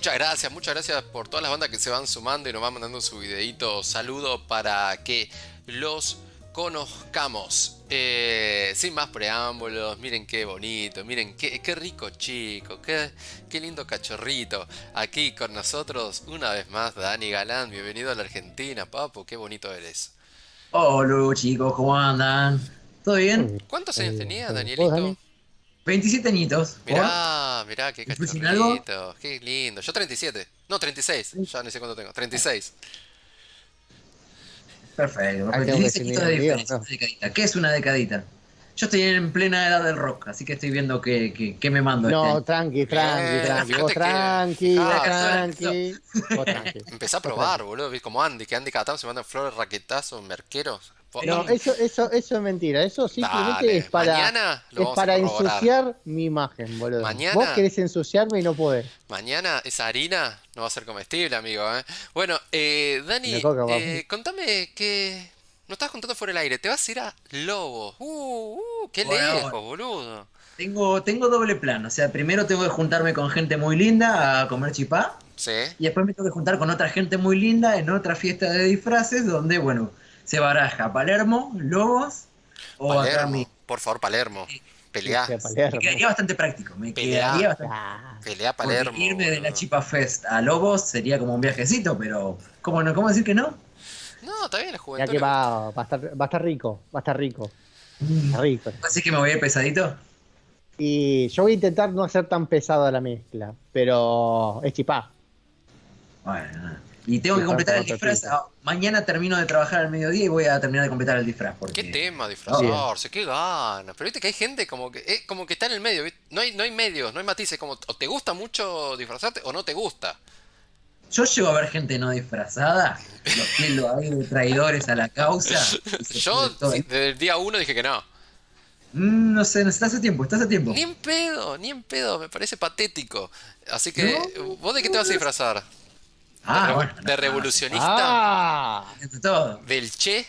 muchas gracias por todas las bandas que se van sumando y nos van mandando su videíto saludo para que los conozcamos. Sin más preámbulos, miren qué bonito, miren qué rico chico, qué lindo cachorrito. Aquí con nosotros una vez más Dani Galán, bienvenido a la Argentina, papu, qué bonito eres. Hola chicos, ¿cómo andan? ¿Todo Muy bien? bien, ¿Cuántos muy años bien, tenías, muy bien. ¿Vos, Danielito? Dani? 27 añitos. ¿Vos? Mirá, qué ¿Influye en algo? cachorrito, qué lindo. Yo 37, no 36, ya no sé cuánto tengo, 36. Perfecto, Ahí perfecto. tengo que 10 decir añitos de mi diferencia, ¿no? una decadita. ¿Qué es una decadita? Yo estoy en plena edad del rock, así que estoy viendo qué me mando este año. No, tranqui, tranqui, Bien, tranqui. Vos fíjate que, tranqui, vos fíjate, tranqui. Vos tranqui, empecé a vos probar, tranqui. boludo, ¿viste? Como Andy, que Andy cada tanto se manda flores, raquetazos, merqueros. No, Sí. eso es mentira. Eso simplemente Dale, mañana lo es vamos a para corroborar. ensuciar mi imagen, boludo. Vos Mañana, querés ensuciarme y no podés. mañana esa harina no va a ser comestible, amigo, ¿eh? Bueno, Me Dani, coca, papu. contame que... No estabas contando fuera del aire, te vas a ir a Lobo. Qué Bueno, lejos, boludo. tengo doble plan. O sea, primero tengo que juntarme con gente muy linda a comer chipá. Sí, Y después me tengo que juntar con otra gente muy linda en otra fiesta de disfraces donde, bueno, se baraja Palermo, Lobos o acá mi... Palermo, por favor, Palermo. Peleá, Irse a Me Palermo. quedaría bastante práctico, me quedaría peleá, bastante práctico. Ah, pelea Porque Palermo, irme de la boludo. Chipa Fest a Lobos sería como un viajecito, pero ¿cómo no? ¿Cómo decir que no? No, está bien, a la ya juventud que le gusta. va a estar rico, va a estar rico. Mm. Está rico. Así que me voy a ir pesadito. Y yo voy a intentar no hacer tan pesada la mezcla, pero es chipá. Bueno, nada. Y tengo que Chipá completar con el otro disfraz. tinte. Mañana termino de trabajar al mediodía y voy a terminar de completar el disfraz ¿Qué porque... tema Oh, Bien. disfrazarse? ¿Qué ganas? Pero viste que hay gente como que está en el medio, ¿viste? No hay medios, no hay matices, como o te gusta mucho disfrazarte o no te gusta. yo llego a ver gente no disfrazada, los tildo ahí de traidores a la causa y se Yo pudre todo. sí, desde el día uno dije que no. No sé, no sé, está hace tiempo, está hace tiempo. Ni en pedo, me parece patético. Así que, ¿No? ¿vos de qué te vas a disfrazar? Bueno, De no, revolucionista? ¡Ah! de todo. ¿Del Che?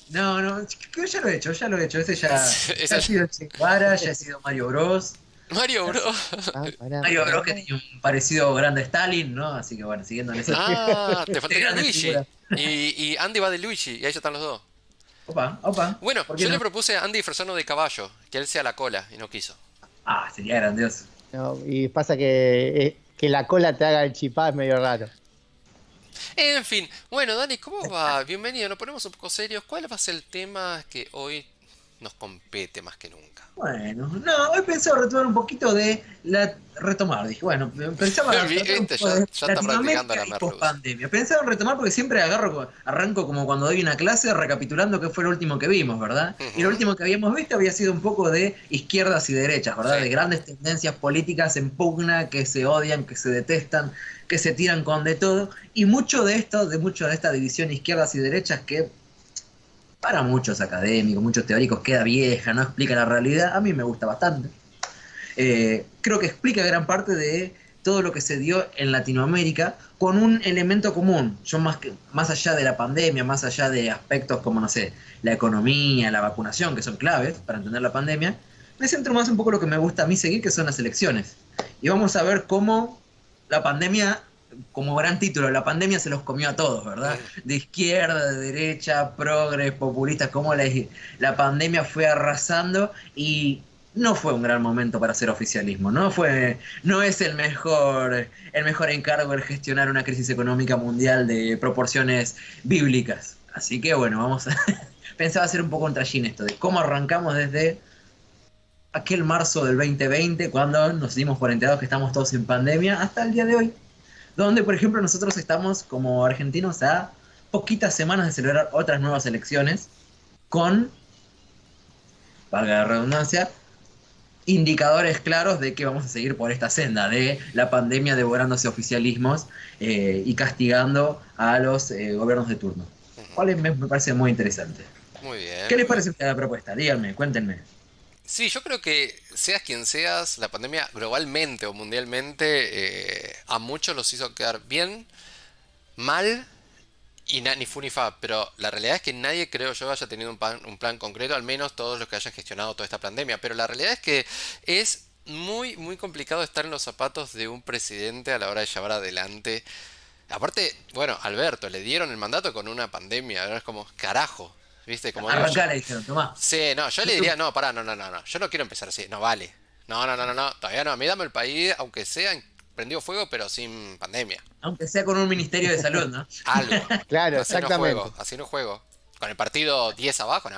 No, no, que ya lo he hecho, ya lo he hecho. Ese ya Esa ha sido Che Guevara, ya ha sido Mario Bros. Mario Ya ha Bros. sido Pará, Mario Bros pará. que tenía un parecido grande a Stalin, ¿no? Así que bueno, siguiendo en Ah, te de faltaría grandes Luigi. figuras. Y Andy va de Luigi, y ahí ya están los dos. Opa, opa, Bueno, ¿por qué yo le no? propuse a Andy disfrazarnos de caballo, que él sea la cola, y no quiso. Sería grandioso. No, y pasa que la cola te haga el chipá es medio raro. En fin, bueno, Dani, ¿cómo va? Bienvenido, nos ponemos un poco serios. ¿Cuál va a ser el tema que hoy nos compete más que nunca? Bueno, no, hoy pensaba retomar un poquito retomar, dije, bueno, pensaba tratar un Viste, poco ya, de ya está practicando Latinoamérica la y merluza. pospandemia. Pensaba en retomar porque siempre arranco como cuando doy una clase recapitulando qué fue lo último que vimos, ¿verdad? Y lo Ujú, último que habíamos visto había sido un poco de izquierdas y derechas, sí. ¿verdad? De grandes tendencias políticas en pugna, que se odian, que se detestan, que se tiran con de todo. Y mucho de esta división izquierdas y derechas que para muchos académicos, muchos teóricos queda vieja, no explica la realidad, a mí me gusta bastante. Creo que explica gran parte de todo lo que se dio en Latinoamérica con un elemento común. Yo más allá de la pandemia, más allá de aspectos como, no sé, la economía, la vacunación, que son claves para entender la pandemia, me centro más un poco en lo que me gusta a mí seguir, que son las elecciones. Y vamos a ver cómo la pandemia, como gran título, la pandemia se los comió a todos, ¿verdad? Mm. De izquierda, de derecha, progres, populistas, cómo la pandemia fue arrasando y no fue un gran momento para hacer oficialismo, no es el mejor encargo el gestionar una crisis económica mundial de proporciones bíblicas. Así que bueno, pensaba hacer un poco un trallín esto de cómo arrancamos desde aquel marzo del 2020, cuando nos dimos por enterados que estamos todos en pandemia, hasta el día de hoy, donde por ejemplo nosotros estamos como argentinos a poquitas semanas de celebrar otras nuevas elecciones con, valga la redundancia, indicadores claros de que vamos a seguir por esta senda de la pandemia devorándose oficialismos y castigando a los gobiernos de turno. Cuál me parece muy interesante. Muy ¿Qué bien. les parece la propuesta? Díganme, cuéntenme. Sí, yo creo que seas quien seas, la pandemia globalmente o mundialmente a muchos los hizo quedar bien, mal y ni fu ni fa. Pero la realidad es que nadie, creo yo, haya tenido un plan concreto, al menos todos los que hayan gestionado toda esta pandemia. Pero la realidad es que es muy, muy complicado estar en los zapatos de un presidente a la hora de llevar adelante. Aparte, bueno, Alberto, le dieron el mandato con una pandemia, ahora es como, carajo, ¿viste? Como digo yo. Arrancá, le dijeron, tomá. Sí, no, yo le diría, no, pará, no, no, no, no, yo no quiero empezar así, no vale. No, no, no, no, no, todavía no, a mí dame el país, aunque sea prendido fuego, pero sin pandemia. Aunque sea con un ministerio de salud, ¿no? Algo. Claro, Así no exactamente. juego, así no juego. Con el partido 10 abajo, no.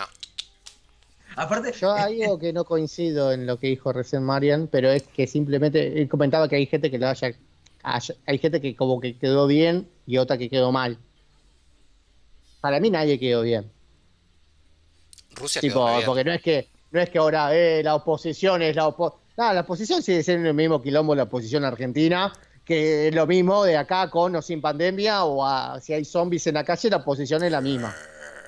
Aparte, Yo hay algo que no coincido en lo que dijo recién Marian, pero es que simplemente él comentaba que hay gente que hay gente que como que quedó bien y otra que quedó mal. Para mí nadie quedó bien. Rusia quedó re Tipo, bien. porque no es que ahora la oposición es la oposición. La oposición sigue siendo el mismo quilombo la oposición argentina, que es lo mismo de acá con o sin pandemia, si hay zombies en la calle, la oposición es la misma.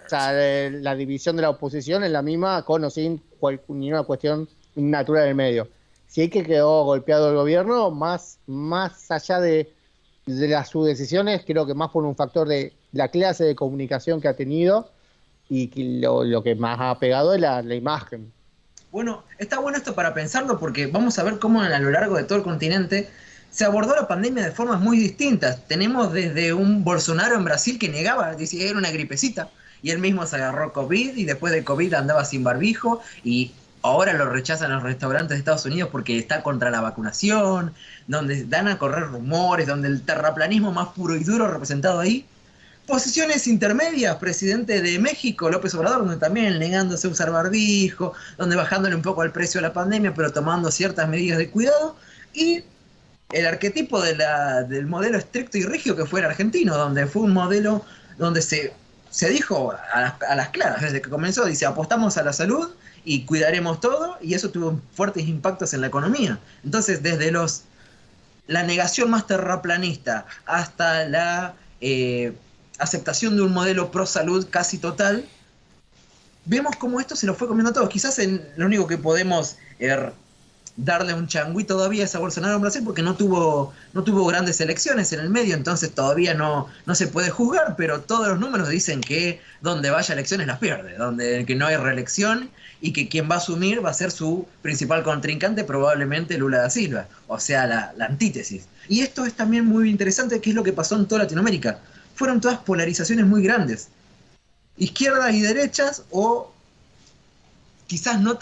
O sea, la división de la oposición es la misma con o sin ninguna cuestión natural del medio. Sí que quedó golpeado el gobierno, más allá de sus decisiones, creo que más por un factor de la clase de comunicación que ha tenido y que lo que más ha pegado es la imagen. bueno, está bueno esto para pensarlo porque vamos a ver cómo a lo largo de todo el continente se abordó la pandemia de formas muy distintas. Tenemos desde un Bolsonaro en Brasil que negaba, decía que era una gripecita, y él mismo se agarró COVID y después de COVID andaba sin barbijo y ahora lo rechazan los restaurantes de Estados Unidos porque está contra la vacunación, donde dan a correr rumores, donde el terraplanismo más puro y duro representado ahí. Posiciones intermedias, presidente de México, López Obrador, donde también negándose a usar barbijo, donde bajándole un poco el precio a la pandemia, pero tomando ciertas medidas de cuidado, y el arquetipo del modelo estricto y rígido que fue el argentino, donde fue un modelo donde se dijo a las claras, desde que comenzó, dice, apostamos a la salud y cuidaremos todo, y eso tuvo fuertes impactos en la economía. Entonces, desde la negación más terraplanista hasta la aceptación de un modelo pro salud casi total, vemos cómo esto se lo fue comiendo a todos. Quizás lo único que podemos darle un changüí todavía es a Bolsonaro en Brasil porque no tuvo grandes elecciones en el medio, entonces todavía no se puede juzgar, pero todos los números dicen que donde vaya elecciones las pierde, que no hay reelección y que quien va a asumir va a ser su principal contrincante, probablemente Lula da Silva, o sea, la antítesis. Y esto es también muy interesante, que es lo que pasó en toda Latinoamérica. Fueron todas polarizaciones muy grandes. Izquierdas y derechas, o quizás no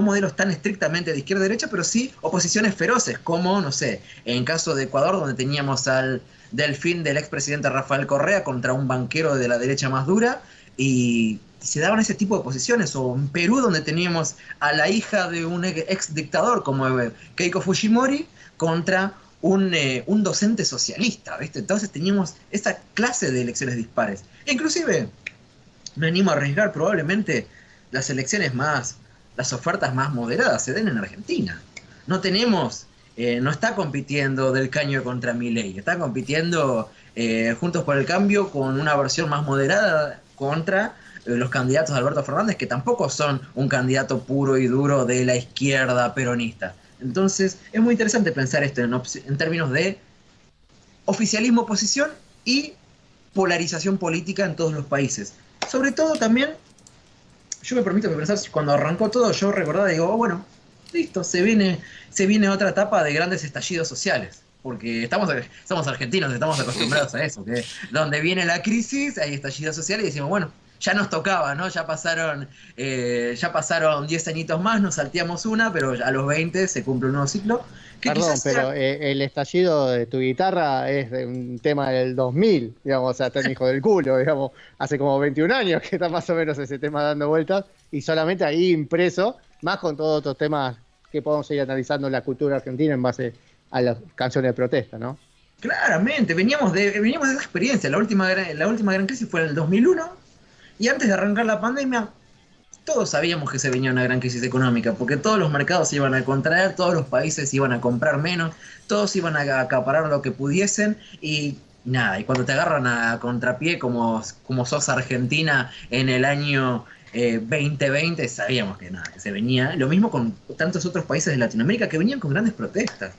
modelos tan estrictamente de izquierda y derecha, pero sí oposiciones feroces, como, no sé, en caso de Ecuador, donde teníamos al delfín del expresidente Rafael Correa contra un banquero de la derecha más dura, y se daban ese tipo de posiciones, o en Perú, donde teníamos a la hija de un ex dictador como Keiko Fujimori contra un docente socialista, ¿viste? Entonces teníamos esa clase de elecciones dispares. E inclusive, me animo a arriesgar, probablemente las ofertas más moderadas se den en Argentina. No tenemos, no está compitiendo Del Caño contra Milei, está compitiendo Juntos por el Cambio con una versión más moderada contra los candidatos de Alberto Fernández, que tampoco son un candidato puro y duro de la izquierda peronista. Entonces, es muy interesante pensar esto en términos de oficialismo-oposición y polarización política en todos los países. Sobre todo también, yo me permito pensar, cuando arrancó todo, yo recordaba, digo, oh, bueno, listo, se viene otra etapa de grandes estallidos sociales. Porque somos argentinos, estamos acostumbrados a eso, que donde viene la crisis hay estallidos sociales y decimos, bueno, ya nos tocaba, ¿no? Ya pasaron 10 añitos más, nos salteamos una, pero a los 20 se cumple un nuevo ciclo. Perdón, pero el estallido de tu guitarra es de un tema del 2000, digamos, o sea, está el hijo del culo, digamos, hace como 21 años que está más o menos ese tema dando vueltas, y solamente ahí impreso, más con todos otros temas que podemos ir analizando en la cultura argentina en base a las canciones de protesta, ¿no? Claramente, veníamos de esa experiencia. La última gran crisis fue en el 2001. Y antes de arrancar la pandemia, todos sabíamos que se venía una gran crisis económica, porque todos los mercados se iban a contraer, todos los países iban a comprar menos, todos iban a acaparar lo que pudiesen, y nada, y cuando te agarran a contrapié como sos Argentina en el año 2020, sabíamos que nada, que se venía. Lo mismo con tantos otros países de Latinoamérica que venían con grandes protestas.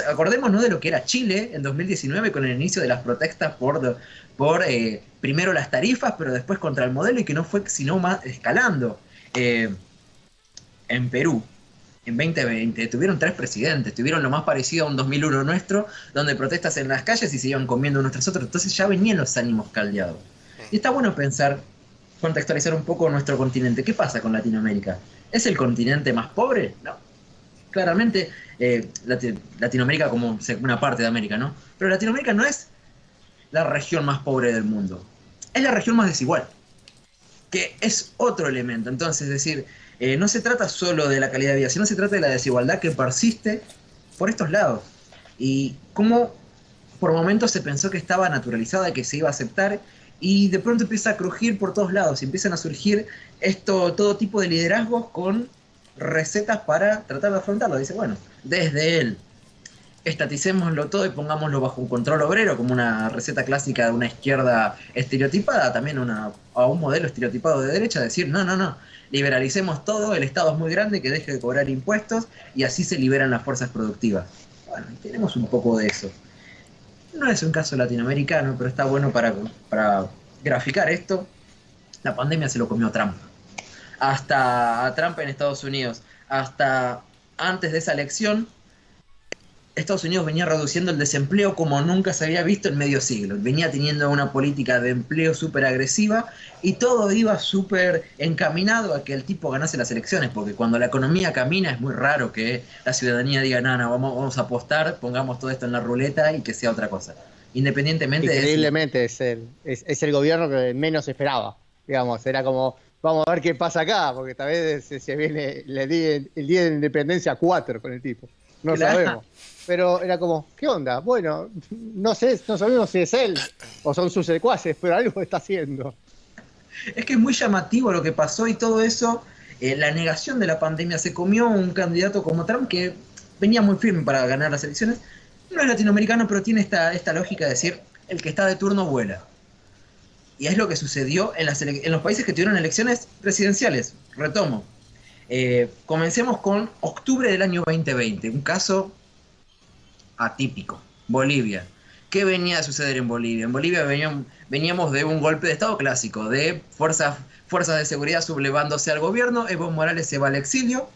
Acordémonos de lo que era Chile en 2019 con el inicio de las protestas por primero las tarifas, pero después contra el modelo, y que no fue sino más escalando. En Perú, en 2020 tuvieron 3 presidentes, tuvieron lo más parecido a un 2001 nuestro, donde protestas en las calles y se iban comiendo unos tras otros, entonces ya venían los ánimos caldeados. Y está bueno pensar, contextualizar un poco nuestro continente. ¿Qué pasa con Latinoamérica? ¿Es el continente más pobre? No. Claramente, Latinoamérica como una parte de América, ¿no? Pero Latinoamérica no es la región más pobre del mundo, es la región más desigual, que es otro elemento. Entonces, es decir, no se trata solo de la calidad de vida, sino se trata de la desigualdad que persiste por estos lados. Y cómo por momentos se pensó que estaba naturalizada, que se iba a aceptar, y de pronto empieza a crujir por todos lados, y empiezan a surgir todo tipo de liderazgos con recetas para tratar de afrontarlo. Dice, bueno, desde él, estaticémoslo todo y pongámoslo bajo un control obrero, como una receta clásica de una izquierda estereotipada, también a un modelo estereotipado de derecha, decir, no, liberalicemos todo, el Estado es muy grande, que deje de cobrar impuestos, y así se liberan las fuerzas productivas. Bueno, tenemos un poco de eso. No es un caso latinoamericano, pero está bueno para graficar esto. La pandemia se lo comió Trump. Hasta a Trump en Estados Unidos, hasta antes de esa elección, Estados Unidos venía reduciendo el desempleo como nunca se había visto en medio siglo. Venía teniendo una política de empleo súper agresiva y todo iba súper encaminado a que el tipo ganase las elecciones, porque cuando la economía camina es muy raro que la ciudadanía diga, no, vamos a apostar, pongamos todo esto en la ruleta y que sea otra cosa. Independientemente Increíblemente es el gobierno que menos esperaba, digamos, era como, vamos a ver qué pasa acá, porque tal vez se viene el día de la independencia 4 con el tipo, no sabemos. Pero era como, ¿qué onda? Bueno, no sabemos si es él o son sus secuaces, pero algo está haciendo. Es que es muy llamativo lo que pasó y todo eso, la negación de la pandemia se comió un candidato como Trump que venía muy firme para ganar las elecciones. No es latinoamericano, pero tiene esta lógica de decir, el que está de turno vuela. Y es lo que sucedió en los países que tuvieron elecciones presidenciales. Retomo. Comencemos con octubre del año 2020, un caso atípico. Bolivia. ¿Qué venía a suceder en Bolivia? En Bolivia veníamos de un golpe de Estado clásico, de fuerzas de seguridad sublevándose al gobierno. Evo Morales se va al exilio,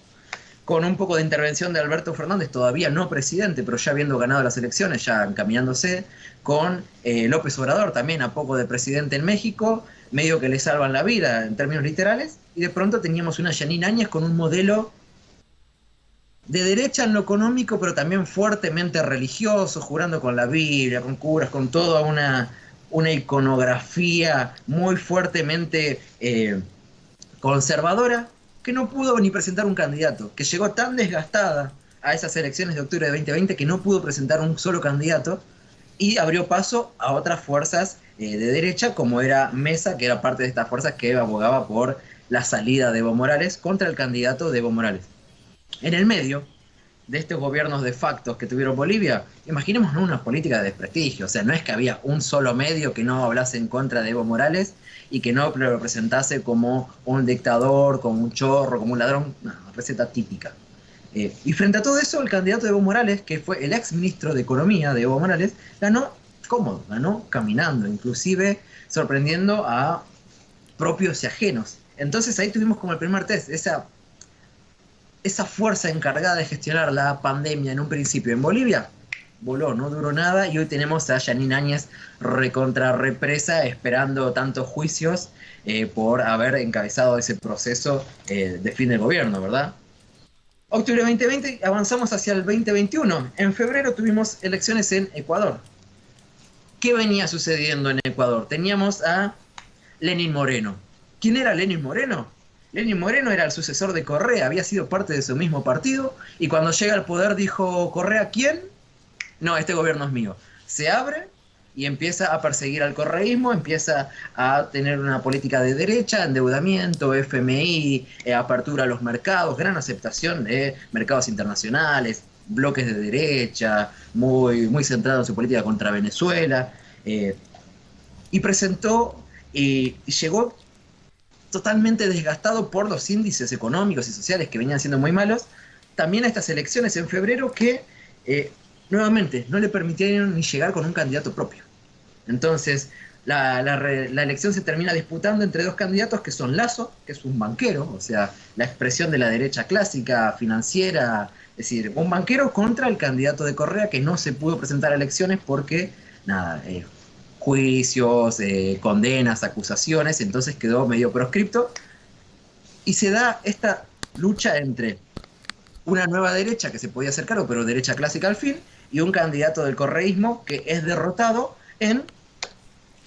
con un poco de intervención de Alberto Fernández, todavía no presidente, pero ya habiendo ganado las elecciones, ya encaminándose, con López Obrador también a poco de presidente en México, medio que le salvan la vida en términos literales, y de pronto teníamos una Yanine Áñez con un modelo de derecha en lo económico, pero también fuertemente religioso, jurando con la Biblia, con curas, con toda una iconografía muy fuertemente conservadora, que no pudo ni presentar un candidato, que llegó tan desgastada a esas elecciones de octubre de 2020 que no pudo presentar un solo candidato y abrió paso a otras fuerzas de derecha, como era Mesa, que era parte de estas fuerzas que abogaba por la salida de Evo Morales contra el candidato de Evo Morales. En el medio de estos gobiernos de facto que tuvieron Bolivia, imaginemos una política de desprestigio, o sea, no es que había un solo medio que no hablase en contra de Evo Morales y que no lo representase como un dictador, como un chorro, como un ladrón, una receta típica. Y frente a todo eso, el candidato de Evo Morales, que fue el ex ministro de Economía de Evo Morales, ganó cómodo, ganó caminando, inclusive sorprendiendo a propios y ajenos. Entonces ahí tuvimos como el primer test, esa fuerza encargada de gestionar la pandemia en un principio en Bolivia, voló, no duró nada, y hoy tenemos a Yanine Áñez recontra represa, esperando tantos juicios por haber encabezado ese proceso de fin del gobierno, ¿verdad? Octubre 2020, avanzamos hacia el 2021. En febrero tuvimos elecciones en Ecuador. ¿Qué venía sucediendo en Ecuador? Teníamos a Lenín Moreno. ¿Quién era Lenín Moreno? Lenín Moreno era el sucesor de Correa, había sido parte de su mismo partido, y cuando llega al poder dijo, ¿Correa quién? No, este gobierno es mío. Se abre y empieza a perseguir al correísmo, empieza a tener una política de derecha, endeudamiento, FMI, apertura a los mercados, gran aceptación de mercados internacionales, bloques de derecha, muy centrado en su política contra Venezuela, y presentó y llegó totalmente desgastado por los índices económicos y sociales que venían siendo muy malos, también a estas elecciones en febrero que nuevamente no le permitieron ni llegar con un candidato propio. Entonces, La elección se termina disputando entre dos candidatos que son Lasso, que es un banquero, o sea, la expresión de la derecha clásica, financiera, es decir, un banquero contra el candidato de Correa que no se pudo presentar a elecciones porque, nada, juicios, condenas, acusaciones, entonces quedó medio proscripto. Y se da esta lucha entre una nueva derecha que se podía hacer cargo, pero derecha clásica al fin, y un candidato del correísmo que es derrotado en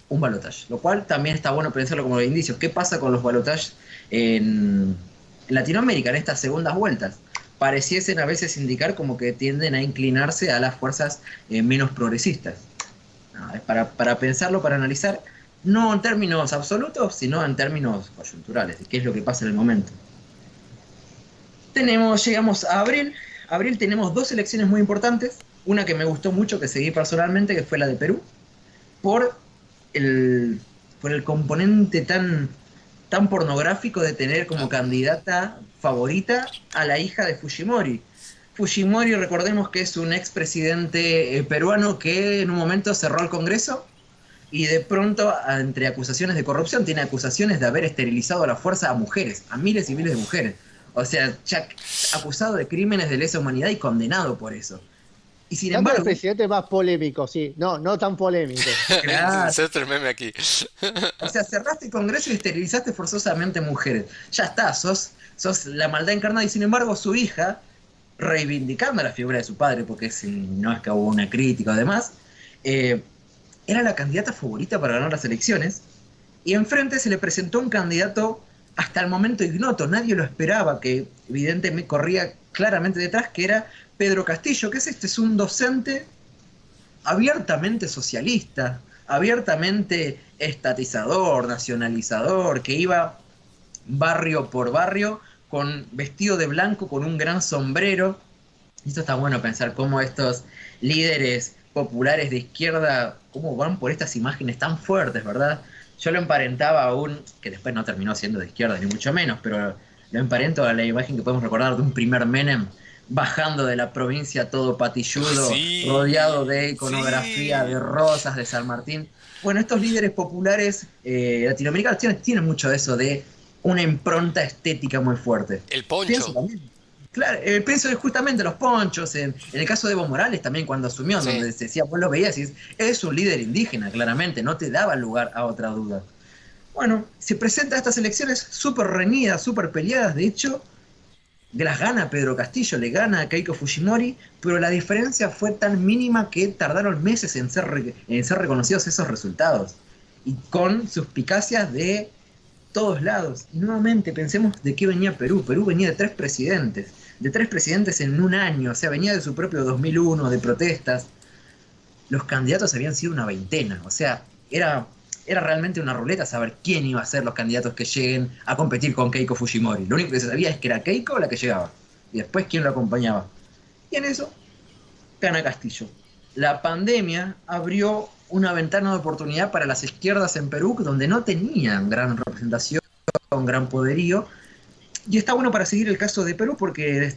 un balotaje, lo cual también está bueno pensarlo como indicios. ¿Qué pasa con los balotajes en Latinoamérica, en estas segundas vueltas? Pareciesen a veces indicar como que tienden a inclinarse a las fuerzas menos progresistas. No, es para pensarlo, para analizar, no en términos absolutos, sino en términos coyunturales, de qué es lo que pasa en el momento. Llegamos a abril. Abril tenemos dos elecciones muy importantes. Una que me gustó mucho, que seguí personalmente, que fue la de Perú, por el componente tan pornográfico de tener como candidata favorita a la hija de Fujimori. Fujimori, recordemos que es un expresidente peruano que en un momento cerró el Congreso y de pronto, entre acusaciones de corrupción, tiene acusaciones de haber esterilizado a la fuerza a mujeres, a miles y miles de mujeres. O sea, ya acusado de crímenes de lesa humanidad y condenado por eso. Y sin embargo, el presidente más polémico, sí. No tan polémico. Claro. Inserta el meme aquí. O sea, cerraste el Congreso y esterilizaste forzosamente mujeres. Ya está, sos la maldad encarnada. Y sin embargo, su hija, reivindicando la figura de su padre, porque si no es que hubo una crítica o demás, era la candidata favorita para ganar las elecciones. Y enfrente se le presentó un candidato hasta el momento ignoto. Nadie lo esperaba, que evidentemente corría claramente detrás, que era Pedro Castillo, que es un docente abiertamente socialista, abiertamente estatizador, nacionalizador, que iba barrio por barrio con vestido de blanco, con un gran sombrero. Y esto está bueno pensar cómo estos líderes populares de izquierda, cómo van por estas imágenes tan fuertes, ¿verdad? Yo lo emparentaba a que después no terminó siendo de izquierda, ni mucho menos, pero lo emparento a la imagen que podemos recordar de un primer Menem bajando de la provincia todo patilludo, sí, rodeado de iconografía, sí, de rosas, de San Martín. Bueno, estos líderes populares latinoamericanos tienen mucho de eso, de una impronta estética muy fuerte. El poncho. Pienso también, claro, pienso que justamente los ponchos, en el caso de Evo Morales también cuando asumió, sí, donde se decía, vos lo veías y es un líder indígena, claramente, no te daba lugar a otra duda. Bueno, se presenta a estas elecciones súper reñidas, súper peleadas, de hecho, las gana Pedro Castillo, le gana a Keiko Fujimori, pero la diferencia fue tan mínima que tardaron meses en ser reconocidos esos resultados. Y con suspicacias de todos lados. Y nuevamente pensemos de qué venía Perú. Perú venía de tres presidentes en un año, o sea, venía de su propio 2001, de protestas. Los candidatos habían sido una veintena, o sea, era realmente una ruleta saber quién iba a ser los candidatos que lleguen a competir con Keiko Fujimori. Lo único que se sabía es que era Keiko la que llegaba, y después quién lo acompañaba. Y en eso, gana Castillo. La pandemia abrió una ventana de oportunidad para las izquierdas en Perú, donde no tenían gran representación, gran poderío. Y está bueno para seguir el caso de Perú, porque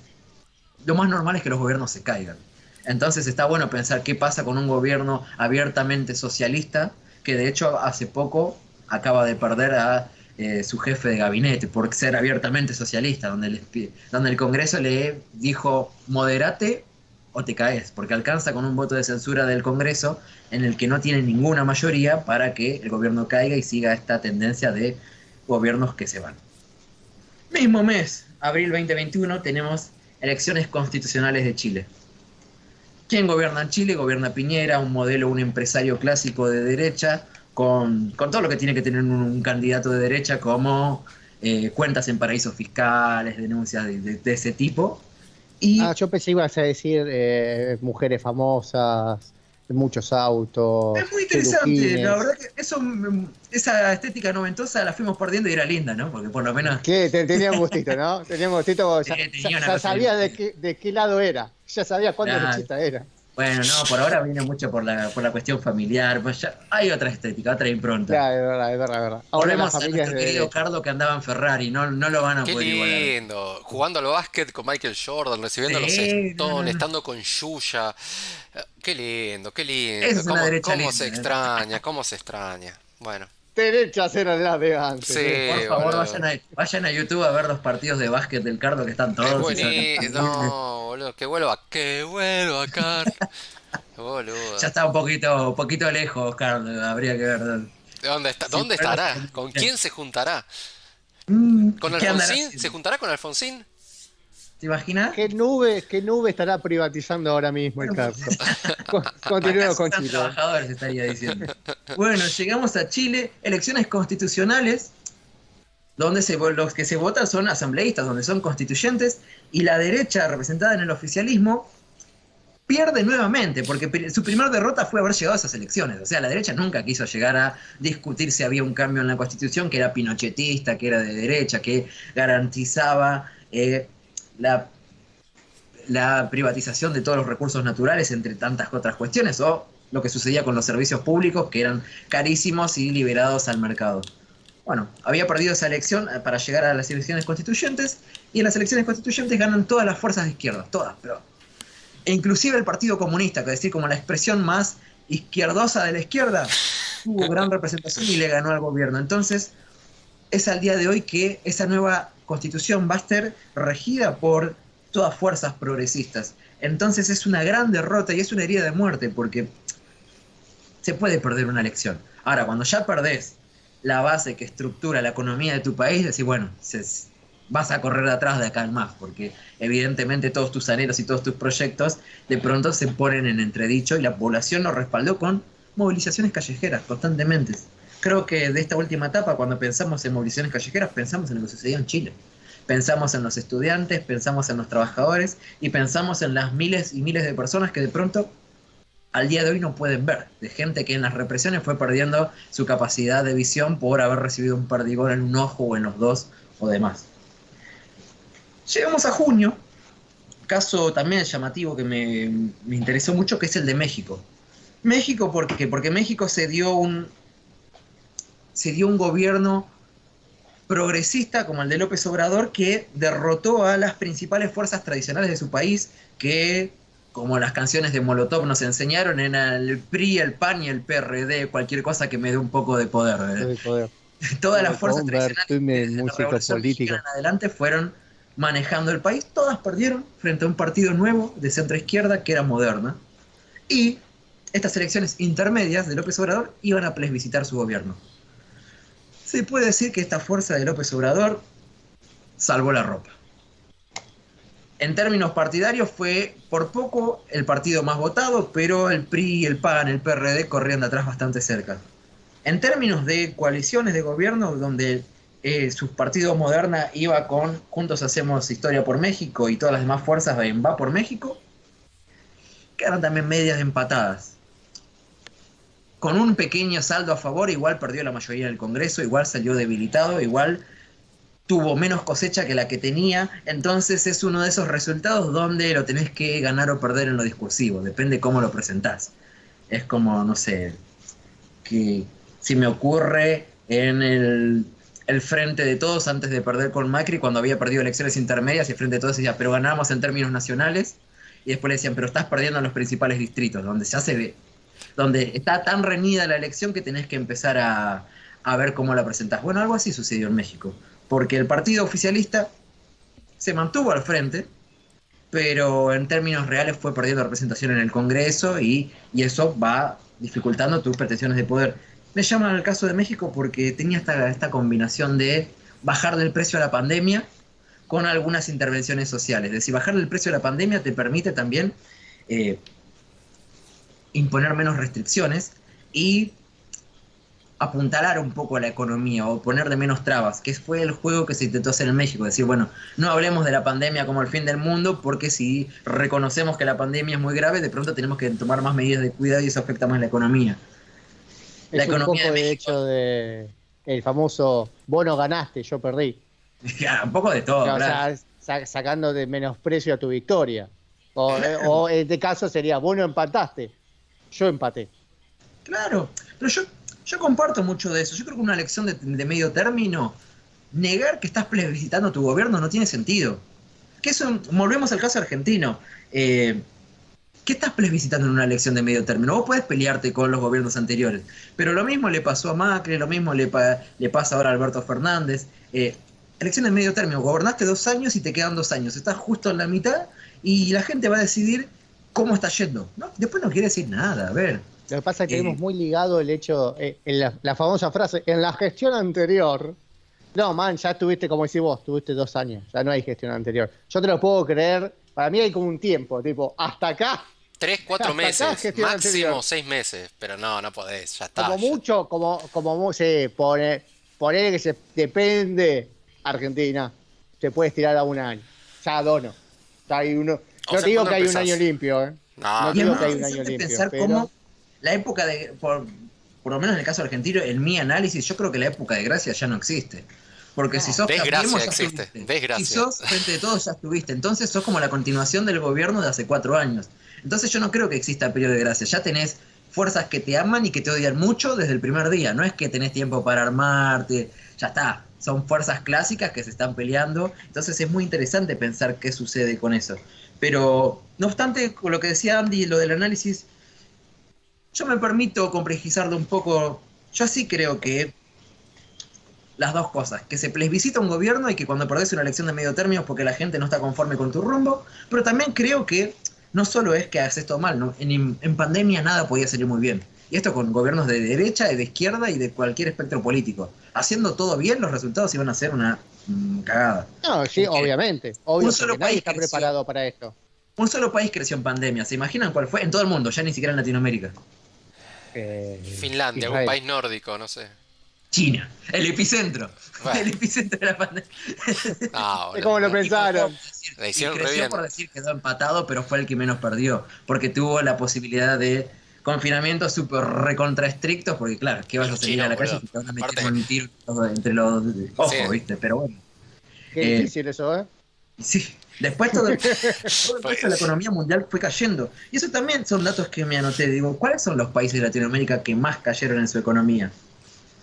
lo más normal es que los gobiernos se caigan. Entonces está bueno pensar qué pasa con un gobierno abiertamente socialista, que de hecho hace poco acaba de perder a su jefe de gabinete por ser abiertamente socialista, donde el Congreso le dijo moderate o te caes, porque alcanza con un voto de censura del Congreso en el que no tiene ninguna mayoría para que el gobierno caiga y siga esta tendencia de gobiernos que se van. Mismo mes, abril 2021, tenemos elecciones constitucionales de Chile. ¿Quién gobierna en Chile? Gobierna Piñera, un modelo, un empresario clásico de derecha, con todo lo que tiene que tener un candidato de derecha, como cuentas en paraísos fiscales, denuncias de ese tipo. Y yo pensé que ibas a decir mujeres famosas, muchos autos. es muy interesante, la verdad que esa estética noventosa la fuimos perdiendo y era linda, ¿no? Porque por lo menos... ¿Qué? Tenía un gustito, ¿no? Tenía un gustito, ya sabía de qué lado era, ya sabía cuánto derechista era. Bueno, no, por ahora viene mucho por la cuestión familiar, pues ya hay otra estética, otra impronta. Claro, es verdad. Volvemos a nuestro querido Cardo que andaba en Ferrari, no lo van a poder igualar. Qué lindo, jugando al básquet con Michael Jordan, recibiendo los Stones, estando con Yuya. Qué lindo. Es una derecha ¿Cómo linda, se extraña, cómo se extraña? Bueno. Derechas eran las de antes. Sí, Por favor, boludo. vayan a YouTube a ver los partidos de básquet del Cardo que están Es todos. Y buenísimo. No, boludo. Que vuelva Carl. ya Boludo. está un poquito lejos, Cardo. Habría que ver. ¿Dónde está? Si ¿Dónde fuera- estará? ¿Con quién se juntará? ¿Con ¿Qué andará Alfonsín? ¿Se haciendo? juntará con Alfonsín? ¿Te imaginas? ¿Qué nube estará privatizando ahora mismo el Bueno, caso? Continuemos con Acá Chile. sobran trabajadores, estaría diciendo. Bueno, llegamos a Chile, elecciones constitucionales, donde los que se votan son asambleístas, donde son constituyentes, y la derecha, representada en el oficialismo, pierde nuevamente, porque su primer derrota fue haber llegado a esas elecciones. O sea, la derecha nunca quiso llegar a discutir si había un cambio en la Constitución que era pinochetista, que era de derecha, que garantizaba la, la privatización de todos los recursos naturales, entre tantas otras cuestiones, o lo que sucedía con los servicios públicos, que eran carísimos y liberados al mercado. Bueno, había perdido esa elección para llegar a las elecciones constituyentes, y en las elecciones constituyentes ganan todas las fuerzas de izquierda, todas, pero e inclusive el Partido Comunista, que es decir, como la expresión más izquierdosa de la izquierda, tuvo gran representación y le ganó al gobierno. Entonces, es al día de hoy que esa nueva constitución va a estar regida por todas fuerzas progresistas. Entonces es una gran derrota y es una herida de muerte, porque se puede perder una elección. Ahora, cuando ya perdés la base que estructura la economía de tu país, decís, bueno, vas a correr atrás de acá en más, porque evidentemente todos tus anhelos y todos tus proyectos de pronto se ponen en entredicho, y la población lo respaldó con movilizaciones callejeras constantemente. Creo que de esta última etapa, cuando pensamos en movilizaciones callejeras, pensamos en lo que sucedió en Chile. Pensamos en los estudiantes, pensamos en los trabajadores y pensamos en las miles y miles de personas que de pronto al día de hoy no pueden ver, de gente que en las represiones fue perdiendo su capacidad de visión por haber recibido un perdigón en un ojo o en los dos o demás. Llegamos a junio, caso también llamativo que me interesó mucho, que es el de México. México, ¿por qué? Porque México se dio un gobierno progresista como el de López Obrador, que derrotó a las principales fuerzas tradicionales de su país, que, como las canciones de Molotov nos enseñaron, eran el PRI, el PAN y el PRD, cualquier cosa que me dé un poco de poder. Todas las fuerzas tradicionales de la Revolución Mexicana en adelante fueron manejando el país, todas perdieron frente a un partido nuevo de centro izquierda que era Moderna, y estas elecciones intermedias de López Obrador iban a plebiscitar su gobierno. Se puede decir que esta fuerza de López Obrador salvó la ropa. En términos partidarios fue por poco el partido más votado, pero el PRI, el PAN, el PRD corrían de atrás bastante cerca. En términos de coaliciones de gobierno, donde su partido Moderna iba con Juntos Hacemos Historia por México y todas las demás fuerzas en Va por México, quedaron también medias empatadas. Con un pequeño saldo a favor, igual perdió la mayoría del Congreso, igual salió debilitado, igual tuvo menos cosecha que la que tenía. Entonces es uno de esos resultados donde lo tenés que ganar o perder en lo discursivo, depende cómo lo presentás. Es como, no sé, que si me ocurre en el Frente de Todos antes de perder con Macri, cuando había perdido elecciones intermedias, y el Frente de Todos decía, pero ganamos en términos nacionales, y después le decían, pero estás perdiendo en los principales distritos, donde ya se ve, donde está tan reñida la elección que tenés que empezar a ver cómo la presentás. Bueno, algo así sucedió en México, porque el partido oficialista se mantuvo al frente, pero en términos reales fue perdiendo representación en el Congreso, y eso va dificultando tus pretensiones de poder. Me llama el caso de México porque tenía esta combinación de bajarle el precio a la pandemia con algunas intervenciones sociales. Es decir, bajarle el precio a la pandemia te permite también imponer menos restricciones y apuntalar un poco a la economía o ponerle menos trabas, que fue el juego que se intentó hacer en México. Decir, bueno, no hablemos de la pandemia como el fin del mundo, porque si reconocemos que la pandemia es muy grave, de pronto tenemos que tomar más medidas de cuidado y eso afecta más la economía. La es economía un poco de hecho de el famoso vos no ganaste, yo perdí. Un poco de todo, o sea, sacando de menosprecio a tu victoria. O en este caso sería vos no empataste, yo empaté. Claro, pero yo comparto mucho de eso. Yo creo que una elección de medio término, negar que estás plebiscitando tu gobierno no tiene sentido. Que eso, volvemos al caso argentino. ¿qué estás plebiscitando en una elección de medio término? Vos podés pelearte con los gobiernos anteriores, pero lo mismo le pasó a Macri, lo mismo le pasa ahora a Alberto Fernández. Elección de medio término, gobernaste 2 años y te quedan 2 años, estás justo en la mitad y la gente va a decidir cómo está yendo, ¿no? Después no quiere decir nada, a ver. Lo que pasa es que tenemos muy ligado el hecho, en la famosa frase, en la gestión anterior. No, man, ya estuviste, como decís vos, tuviste 2 años, ya no hay gestión anterior. Yo te lo puedo creer, para mí hay como un tiempo, tipo, hasta acá. 3, 4 meses, máximo anterior. 6 meses, pero no podés, ya está. Como mucho, como se pone que se depende Argentina, se puede estirar a 1 año. Ya dono. Ya hay uno. No te digo que hay un año limpio, ¿eh? No digo que hay un año limpio. Pensar pero... cómo la época de, por lo menos en el caso argentino, en mi análisis, yo creo que la época de gracia ya no existe. Porque si sos desgracia existe, desgracia. Si sos frente de todos ya estuviste, entonces sos como la continuación del gobierno de hace 4 años. Entonces yo no creo que exista periodo de gracia, ya tenés fuerzas que te aman y que te odian mucho desde el primer día, no es que tenés tiempo para armarte, ya está, son fuerzas clásicas que se están peleando, entonces es muy interesante pensar qué sucede con eso. Pero, no obstante, con lo que decía Andy, lo del análisis, yo me permito complejizarlo un poco, yo sí creo que las dos cosas, que se plebiscita un gobierno y que cuando perdés una elección de medio término es porque la gente no está conforme con tu rumbo, pero también creo que no solo es que haces todo mal, ¿no? En pandemia nada podía salir muy bien. Y esto con gobiernos de derecha, de izquierda y de cualquier espectro político. Haciendo todo bien, los resultados iban a ser una cagada. No, sí, porque obviamente. Obvio, que nadie está preparado para esto. Un solo país creció en pandemia. ¿Se imaginan cuál fue? En todo el mundo, ya ni siquiera en Latinoamérica. Finlandia, algún país nórdico, no sé. China, el epicentro. Bueno. El epicentro de la pandemia. Es como lo pensaron. La hicieron re creció bien. por decir que quedó empatado, pero fue el que menos perdió. Porque tuvo la posibilidad de confinamientos súper recontra estrictos. Porque claro, ¿qué vas a salir a la calle si te van a meter con un tiro entre los ojos, Sí. ¿viste? Pero bueno. Qué difícil eso, ¿eh? Sí. Después todo el resto de la economía mundial fue cayendo. Y eso también son datos que me anoté. Digo, ¿cuáles son los países de Latinoamérica que más cayeron en su economía?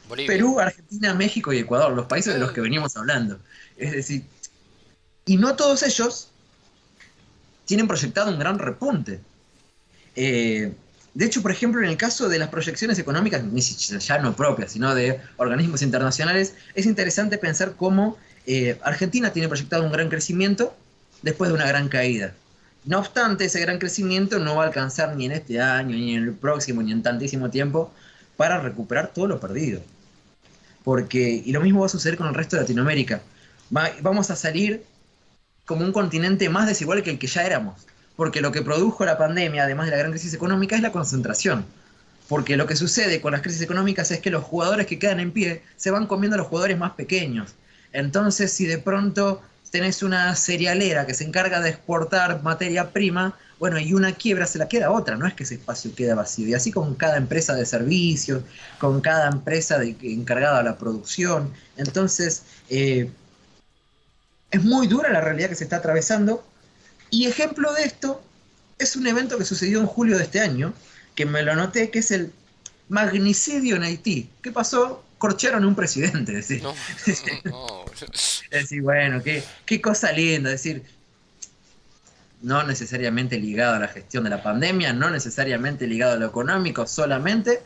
Bolivia. Perú, Argentina, México y Ecuador, los países de los que venimos hablando. Es decir, y no todos ellos tienen proyectado un gran repunte. De hecho, por ejemplo, en el caso de las proyecciones económicas, ni siquiera ya no propias, sino de organismos internacionales, es interesante pensar cómo Argentina tiene proyectado un gran crecimiento después de una gran caída. No obstante, ese gran crecimiento no va a alcanzar ni en este año, ni en el próximo, ni en tantísimo tiempo para recuperar todo lo perdido. Y lo mismo va a suceder con el resto de Latinoamérica. Vamos a salir como un continente más desigual que el que ya éramos. Porque lo que produjo la pandemia, además de la gran crisis económica, es la concentración. Porque lo que sucede con las crisis económicas es que los jugadores que quedan en pie se van comiendo a los jugadores más pequeños. Entonces, si de pronto tenés una cerealera que se encarga de exportar materia prima, bueno, y una quiebra, se la queda otra, no es que ese espacio queda vacío. Y así con cada empresa de servicios, con cada empresa encargada de la producción. Entonces, es muy dura la realidad que se está atravesando. Y ejemplo de esto es un evento que sucedió en julio de este año, que me lo anoté, que es el magnicidio en Haití. ¿Qué pasó? Corcharon a un presidente, es decir. No. Es decir, bueno, qué cosa linda, es decir, no necesariamente ligado a la gestión de la pandemia, no necesariamente ligado a lo económico, solamente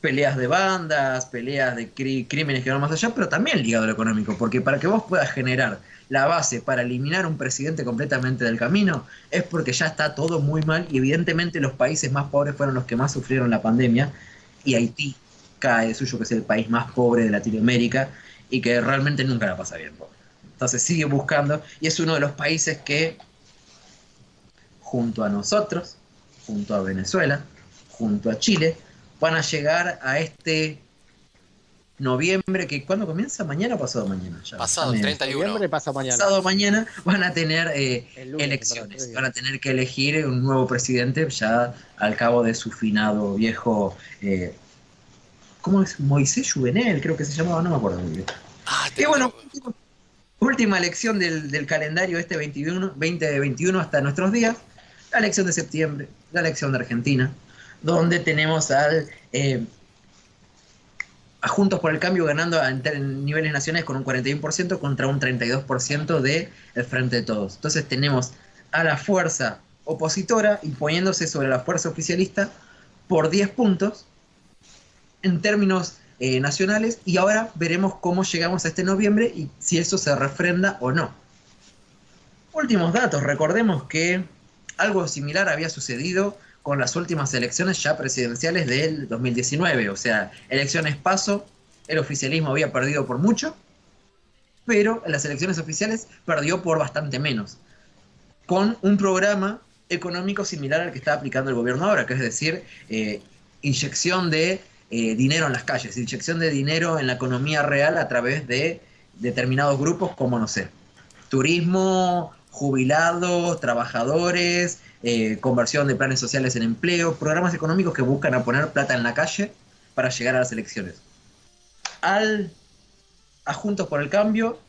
peleas de bandas, peleas de crímenes que van más allá, pero también ligado a lo económico, porque para que vos puedas generar la base para eliminar un presidente completamente del camino, es porque ya está todo muy mal y evidentemente los países más pobres fueron los que más sufrieron la pandemia, y Haití cae de suyo, que es el país más pobre de Latinoamérica y que realmente nunca la pasa bien, pobre. Entonces sigue buscando, y es uno de los países que junto a nosotros, junto a Venezuela, junto a Chile, van a llegar a este noviembre, que ¿cuándo comienza? ¿Mañana o pasado mañana? Ya, Pasado, el 31. Noviembre pasa mañana. Pasado mañana van a tener lunes, elecciones, van a tener que elegir un nuevo presidente ya al cabo de su finado viejo, ¿cómo es? Moisés Juvenel, creo que se llamaba, no me acuerdo muy bien. Y bueno, última elección del calendario 2021 hasta nuestros días, la elección de septiembre, la elección de Argentina, donde tenemos a Juntos por el Cambio ganando en niveles nacionales con un 41% contra un 32% del Frente de Todos. Entonces tenemos a la fuerza opositora, imponiéndose sobre la fuerza oficialista por 10 puntos en términos nacionales, y ahora veremos cómo llegamos a este noviembre y si eso se refrenda o no. Últimos datos, recordemos que algo similar había sucedido con las últimas elecciones ya presidenciales del 2019, o sea, elecciones PASO, el oficialismo había perdido por mucho, pero en las elecciones oficiales perdió por bastante menos, con un programa económico similar al que está aplicando el gobierno ahora, que es decir, inyección de dinero en las calles, inyección de dinero en la economía real a través de determinados grupos como, no sé, turismo, jubilados, trabajadores, conversión de planes sociales en empleo, programas económicos que buscan a poner plata en la calle para llegar a las elecciones. A Juntos por el Cambio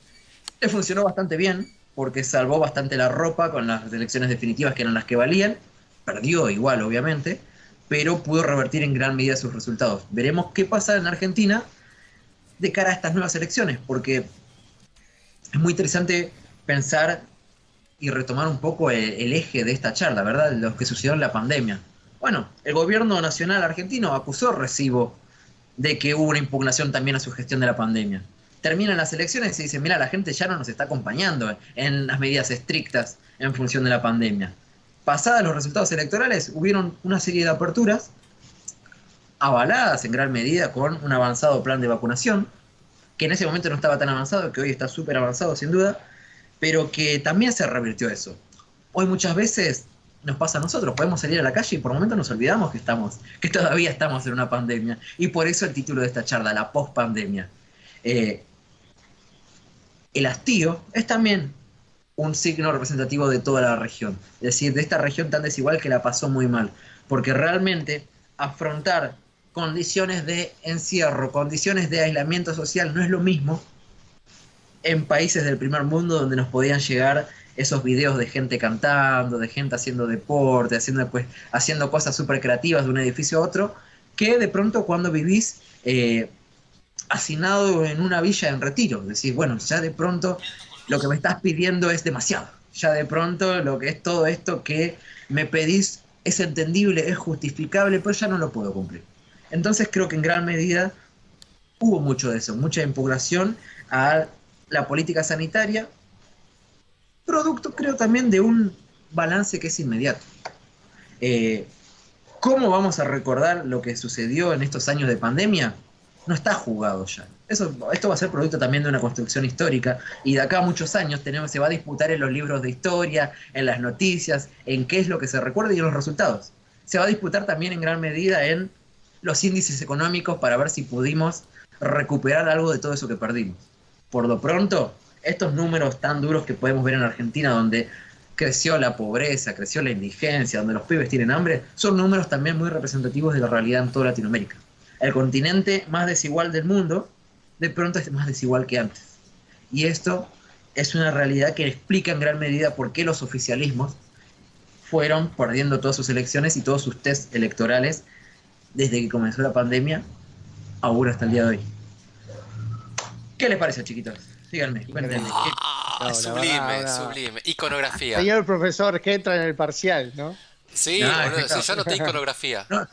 le funcionó bastante bien, porque salvó bastante la ropa con las elecciones definitivas que eran las que valían, perdió igual obviamente, pero pudo revertir en gran medida sus resultados. Veremos qué pasa en Argentina de cara a estas nuevas elecciones, porque es muy interesante pensar y retomar un poco el eje de esta charla, ¿verdad? Lo que sucedió en la pandemia. Bueno, el gobierno nacional argentino acusó Recibo de que hubo una impugnación también a su gestión de la pandemia. Terminan las elecciones y se dice, mira, la gente ya no nos está acompañando en las medidas estrictas en función de la pandemia. Pasados los resultados electorales, hubieron una serie de aperturas avaladas en gran medida con un avanzado plan de vacunación, que en ese momento no estaba tan avanzado, que hoy está súper avanzado sin duda, pero que también se revirtió eso. Hoy muchas veces nos pasa a nosotros, podemos salir a la calle y por momentos nos olvidamos que todavía estamos en una pandemia, y por eso el título de esta charla, la post-pandemia. El hastío es también un signo representativo de toda la región, es decir, de esta región tan desigual que la pasó muy mal, porque realmente afrontar condiciones de encierro, condiciones de aislamiento social no es lo mismo en países del primer mundo donde nos podían llegar esos videos de gente cantando, de gente haciendo deporte, haciendo cosas súper creativas de un edificio a otro, que de pronto cuando vivís hacinado en una villa en Retiro, decís, bueno, ya de pronto lo que me estás pidiendo es demasiado, ya de pronto lo que es todo esto que me pedís es entendible, es justificable, pero ya no lo puedo cumplir. Entonces creo que en gran medida hubo mucho de eso, mucha impugnación a la política sanitaria, producto creo también de un balance que es inmediato. ¿Cómo vamos a recordar lo que sucedió en estos años de pandemia? No está jugado ya. Esto va a ser producto también de una construcción histórica, y de acá a muchos años se va a disputar en los libros de historia, en las noticias, en qué es lo que se recuerda y en los resultados. Se va a disputar también en gran medida en los índices económicos para ver si pudimos recuperar algo de todo eso que perdimos. Por lo pronto, estos números tan duros que podemos ver en Argentina, donde creció la pobreza, creció la indigencia, donde los pibes tienen hambre, son números también muy representativos de la realidad en toda Latinoamérica. El continente más desigual del mundo, de pronto es más desigual que antes. Y esto es una realidad que explica en gran medida por qué los oficialismos fueron perdiendo todas sus elecciones y todos sus test electorales desde que comenzó la pandemia, aún hasta el día de hoy. ¿Qué les parece, chiquitos? Díganme, cuéntenme. Sublime, sublime. Iconografía. Señor profesor que entra en el parcial, ¿no? Sí, boludo, sí, yo noté iconografía. No,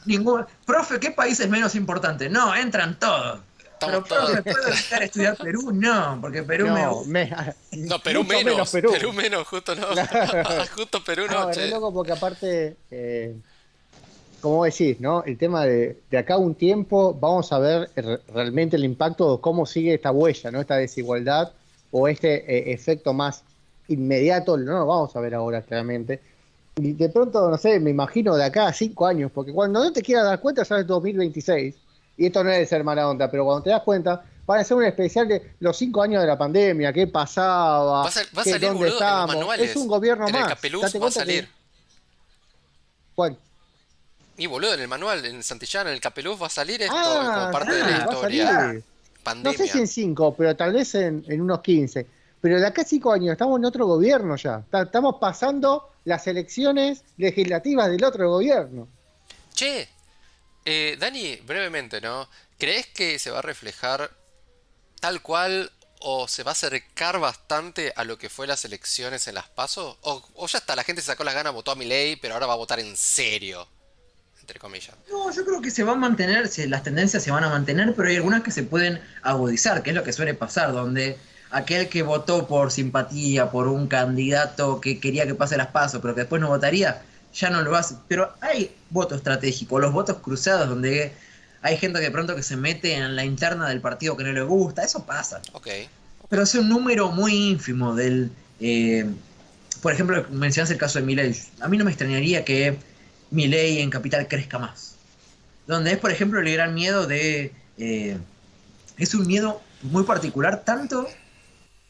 profe, ¿qué país es menos importante? No, entran todos. Estamos Pero, profe, todos. ¿puedo evitar estudiar Perú? No, porque Perú No, Perú mucho menos. Perú. Perú menos, justo no. Justo Perú no, No, che. es loco porque aparte, como decís, ¿no? El tema de acá a un tiempo vamos a ver realmente el impacto de cómo sigue esta huella, ¿no? Esta desigualdad o este efecto más inmediato, no lo vamos a ver ahora claramente. Y de pronto, no sé, me imagino de acá a 5 años, porque cuando no te quieras dar cuenta ya es 2026, y esto no es de ser mala onda, pero cuando te das cuenta, van a hacer un especial de los 5 años de la pandemia, qué pasaba, Va a salir, dónde boludo, en los estamos. manuales. Es un gobierno en más. el Capeluz Date va a cuenta salir. ¿Cuál? Y boludo, en el manual, en Santillán, en el Capeluz va a salir esto como parte Sí, de la va a historia. salir. No Pandemia. sé si en 5, pero tal vez en unos 15. Pero de acá a 5 años estamos en otro gobierno ya. Estamos pasando las elecciones legislativas del otro gobierno. Che, Dani, brevemente, ¿no? ¿Crees que se va a reflejar tal cual o se va a acercar bastante a lo que fue las elecciones en las PASO? O ya está, la gente se sacó las ganas, votó a Milei, pero ahora va a votar en serio, entre comillas. No, yo creo que se va a mantener, las tendencias se van a mantener, pero hay algunas que se pueden agudizar, que es lo que suele pasar, donde aquel que votó por simpatía, por un candidato que quería que pase las PASO, pero que después no votaría, ya no lo hace. Pero hay voto estratégico, los votos cruzados, donde hay gente que de pronto que se mete en la interna del partido que no le gusta, eso pasa. Ok. Pero es un número muy ínfimo del... por ejemplo, mencionas el caso de Milei. A mí no me extrañaría que Milei en Capital crezca más. Donde es, por ejemplo, el gran miedo de... es un miedo muy particular, tanto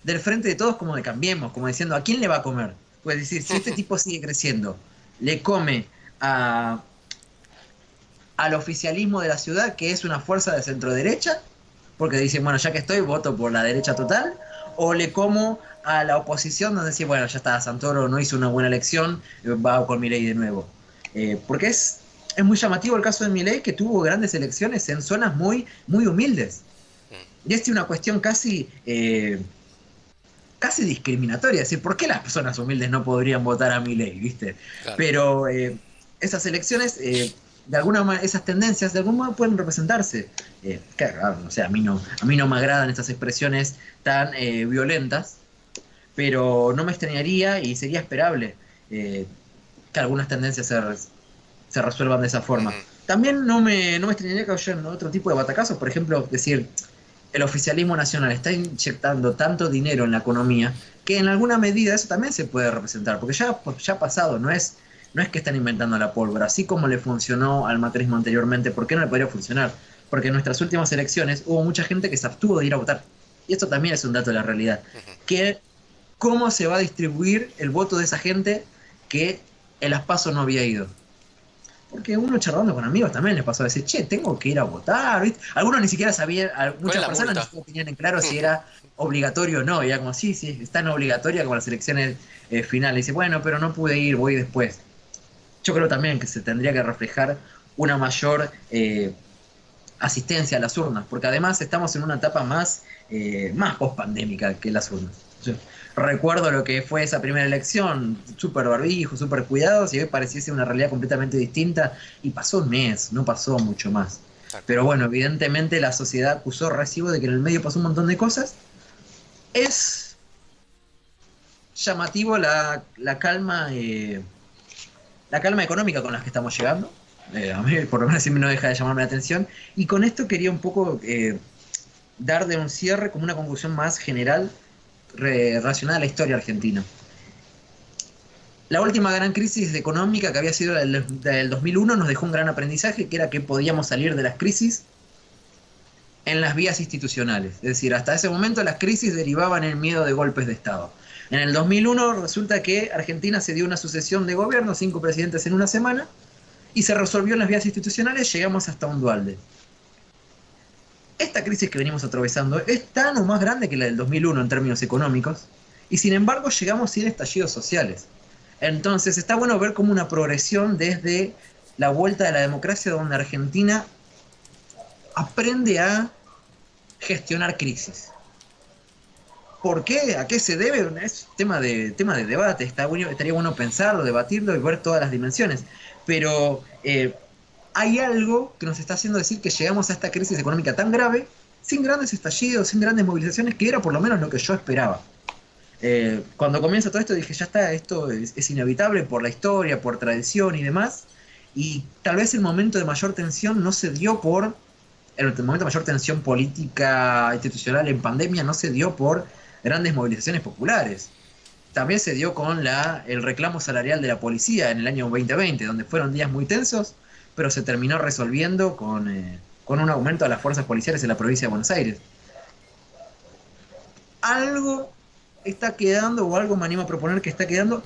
del Frente de Todos como de Cambiemos, como diciendo, ¿a quién le va a comer? Pues decir, si este tipo sigue creciendo, le come al oficialismo de la ciudad, que es una fuerza de centro derecha, porque dicen, bueno, ya que estoy, voto por la derecha total, o le como a la oposición, donde decir, bueno, ya está, Santoro no hizo una buena elección, va con Milei de nuevo. Porque es muy llamativo el caso de Milei, que tuvo grandes elecciones en zonas muy, muy humildes. Y es una cuestión casi discriminatoria, es decir, ¿por qué las personas humildes no podrían votar a Milei, viste? Claro. Pero esas elecciones, de alguna manera, esas tendencias, de algún modo pueden representarse. Claro, o sea, a mí no me agradan estas expresiones tan violentas, pero no me extrañaría y sería esperable que algunas tendencias se resuelvan de esa forma. También no me extrañaría que haya otro tipo de batacazos, por ejemplo, decir, el oficialismo nacional está inyectando tanto dinero en la economía que en alguna medida eso también se puede representar, porque ya ha pasado, no es que están inventando la pólvora, así como le funcionó al macrismo anteriormente, ¿por qué no le podría funcionar? Porque en nuestras últimas elecciones hubo mucha gente que se abstuvo de ir a votar, y esto también es un dato de la realidad, que cómo se va a distribuir el voto de esa gente que en las PASO no había ido. Porque uno charlando con amigos también les pasó a decir, che, tengo que ir a votar, ¿viste? Algunos ni siquiera sabían, muchas personas ni siquiera tenían en claro si era obligatorio o no. Y era como, sí, es tan obligatoria como las elecciones finales. Y dice, bueno, pero no pude ir, voy después. Yo creo también que se tendría que reflejar una mayor asistencia a las urnas, porque además estamos en una etapa más post-pandémica que las urnas. Yo recuerdo lo que fue esa primera elección, súper barbijo, súper cuidados, y hoy pareciese una realidad completamente distinta, y pasó un mes, no pasó mucho más. Pero bueno, evidentemente la sociedad acusó recibo de que en el medio pasó un montón de cosas. Es llamativo la calma económica con la que estamos llegando. A mí por lo menos siempre no deja de llamarme la atención. Y con esto quería un poco darle un cierre como una conclusión más general relacionada a la historia argentina. La última gran crisis económica, que había sido la del 2001, nos dejó un gran aprendizaje, que era que podíamos salir de las crisis en las vías institucionales. Es decir, hasta ese momento las crisis derivaban en miedo de golpes de Estado. En el 2001 resulta que Argentina se dio una sucesión de gobiernos, 5 presidentes en una semana, y se resolvió en las vías institucionales, llegamos hasta un Duhalde. Esta crisis que venimos atravesando es tan o más grande que la del 2001 en términos económicos, y sin embargo llegamos sin estallidos sociales. Entonces está bueno ver como una progresión desde la vuelta de la democracia, donde Argentina aprende a gestionar crisis. ¿Por qué? ¿A qué se debe? Es tema de debate, estaría bueno pensarlo, debatirlo y ver todas las dimensiones. Pero hay algo que nos está haciendo decir que llegamos a esta crisis económica tan grave, sin grandes estallidos, sin grandes movilizaciones, que era por lo menos lo que yo esperaba. Cuando comienza todo esto dije, ya está, esto es inevitable por la historia, por tradición y demás, y tal vez el momento de mayor tensión no se dio por, el momento de mayor tensión política, institucional en pandemia no se dio por grandes movilizaciones populares. También se dio con el reclamo salarial de la policía en el año 2020, donde fueron días muy tensos, pero se terminó resolviendo con un aumento de las fuerzas policiales en la provincia de Buenos Aires. Algo está quedando, o algo me animo a proponer que está quedando,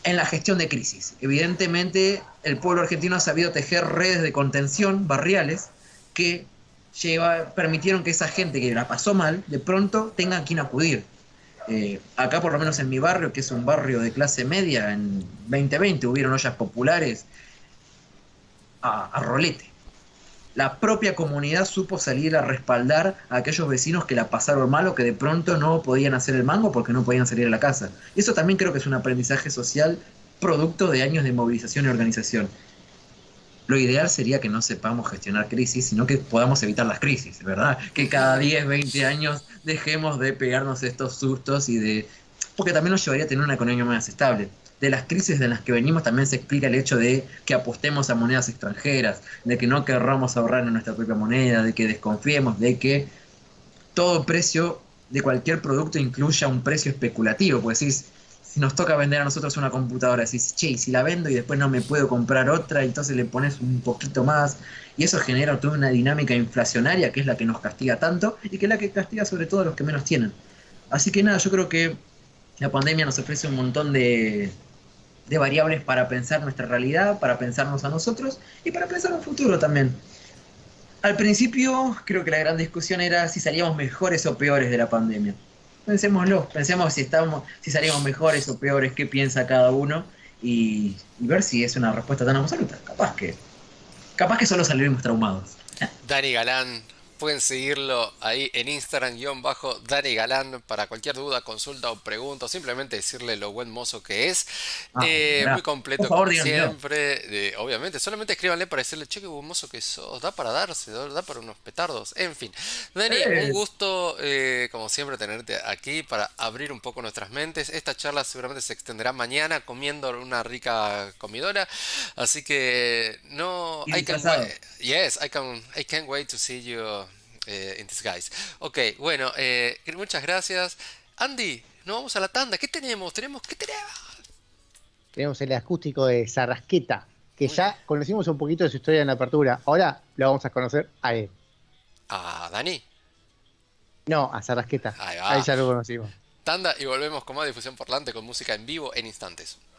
en la gestión de crisis. Evidentemente, el pueblo argentino ha sabido tejer redes de contención barriales que permitieron que esa gente que la pasó mal, de pronto tenga a quien acudir. Acá, por lo menos en mi barrio, que es un barrio de clase media, en 2020 hubieron ollas populares a rolete. la propia comunidad supo salir a respaldar a aquellos vecinos que la pasaron mal o que de pronto no podían hacer el mango porque no podían salir a la casa. Y eso también creo que es un aprendizaje social producto de años de movilización y organización. Lo ideal sería que no sepamos gestionar crisis, sino que podamos evitar las crisis, ¿verdad? Que cada 10, 20 años dejemos de pegarnos estos sustos y de... Porque también nos llevaría a tener una economía más estable. De las crisis de las que venimos también se explica el hecho de que apostemos a monedas extranjeras, de que no querramos ahorrar en nuestra propia moneda, de que desconfiemos, de que todo precio de cualquier producto incluya un precio especulativo. Pues si nos toca vender a nosotros una computadora, decís, che, y si la vendo y después no me puedo comprar otra, entonces le pones un poquito más, y eso genera toda una dinámica inflacionaria que es la que nos castiga tanto, y que es la que castiga sobre todo a los que menos tienen. Así que nada, yo creo que la pandemia nos ofrece un montón de variables para pensar nuestra realidad, para pensarnos a nosotros, y para pensar un futuro también. Al principio creo que la gran discusión era si salíamos mejores o peores de la pandemia. Pensémoslo, pensemos si salimos mejores o peores, qué piensa cada uno y ver si es una respuesta tan absoluta. Capaz que solo salimos traumados. Dani Galán, pueden seguirlo ahí en Instagram _Dani Galán para cualquier duda, consulta o pregunta, o simplemente decirle lo buen mozo que es. Muy completo Por favor, como díganmelo. siempre, obviamente, solamente escríbanle para decirle, che, qué buen mozo que sos, da para darse, da para unos petardos, en fin. Dani, un Eh, gusto, como siempre, tenerte aquí para abrir un poco nuestras mentes. Esta charla seguramente se extenderá mañana comiendo una rica comidora, así que no, y I can wait, disfrazado. yes, I can't wait to see you in disguise. Ok, bueno, muchas gracias. Andy, nos vamos a la tanda. ¿Qué tenemos? ¿Qué tenemos? Tenemos el acústico de Sarrasqueta, que Muy bien. ya conocimos un poquito de su historia en la apertura. Ahora lo vamos a conocer a él. Ah, Dani. No, a Sarrasqueta. Ahí Ahí va. ya lo conocimos. Tanda y volvemos con más difusión parlante con música en vivo en instantes.